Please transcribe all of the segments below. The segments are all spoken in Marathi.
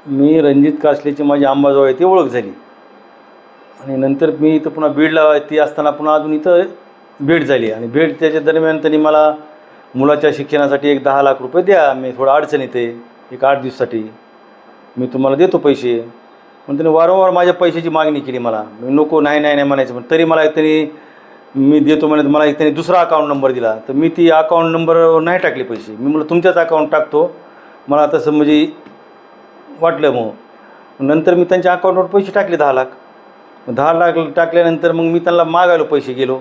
मी रणजित कासलेची माझी अंबाजोगाई येथे ओळख झाली आणि नंतर मी इथं पुन्हा बीडला ती असताना पुन्हा अजून इथं भेट झाली आणि भेट त्याच्या दरम्यान त्यांनी मला मुलाच्या शिक्षणासाठी एक 10 लाख रुपये द्या, मी थोडं अडचणीत आहे, एक 8 दिवसासाठी मी तुम्हाला देतो पैसे. पण त्यांनी वारंवार माझ्या पैशाची मागणी केली मला. मी नको, नाही नाही नाही म्हणायचं. पण तरी मला त्यांनी मी देतो म्हणत मला त्यांनी दुसरा अकाउंट नंबर दिला. तर मी ती अकाउंट नंबर नाही टाकले पैसे. मी म्हटलं तुमच्याच अकाउंट टाकतो, मला तसं म्हणजे वाटलं. मग नंतर मी त्यांच्या अकाउंटवर पैसे टाकले 10 लाख. 10 लाख टाकल्यानंतर मग मी त्यांना मागायला पैसे गेलो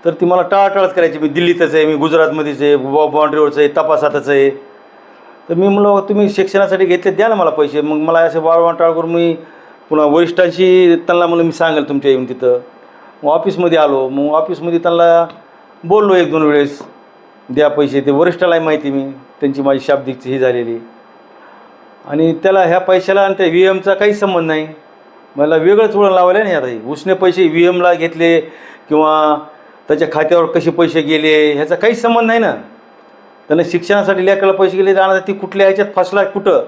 तर ती मला टाळाटाळच करायची. मी दिल्लीतच आहे, मी गुजरातमध्येच आहे, बाँड्रीवरचं आहे, तपासातच आहे. तर मी म्हणलं तुम्ही शिक्षणासाठी घेतले द्या ना मला पैसे. मग मला असे वारंवार टाळ करून मी पुन्हा वरिष्ठांशी त्यांना म्हणलं मी सांगेल तुमच्या येऊन तिथं. मग ऑफिसमध्ये आलो. मग ऑफिसमध्ये त्यांना बोललो 1-2 वेळेस द्या पैसे. ते वरिष्ठालाही माहिती मी त्यांची माझी शाब्दिकची ही झालेली आणि त्याला ह्या पैशाला आणि त्या VM चा काही संबंध नाही. मला वेगळंच वळण लावायला नाही. आता उसने पैसे VM ला घेतले किंवा त्याच्या खात्यावर कसे पैसे गेले ह्याचा काहीच संबंध नाही ना. त्यानं शिक्षणासाठी लेकराला पैसे गेले तर ती कुठल्या ह्याच्यात फसला कुठं,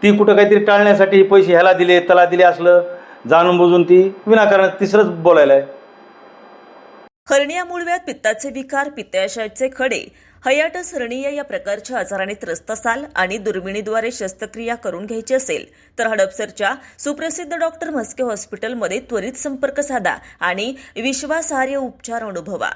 ती कुठं काहीतरी टाळण्यासाठी हे पैसे ह्याला दिले त्याला दिले असलं जाणून बुजून ती विनाकारण तिसरंच बोलायला आहे. हर्निया मूळव्याध, पित्ताचे विकार, पित्ताशयाचे खडे, हायटिस हर्निया या प्रकारच्या आजाराने त्रस्त असाल आणि दुर्बिणीद्वारे शस्त्रक्रिया करून घ्यायची असेल तर हडपसरच्या सुप्रसिद्ध डॉक्टर म्हस्के हॉस्पिटलमध्ये त्वरित संपर्क साधा आणि विश्वासार्ह उपचार अनुभवा.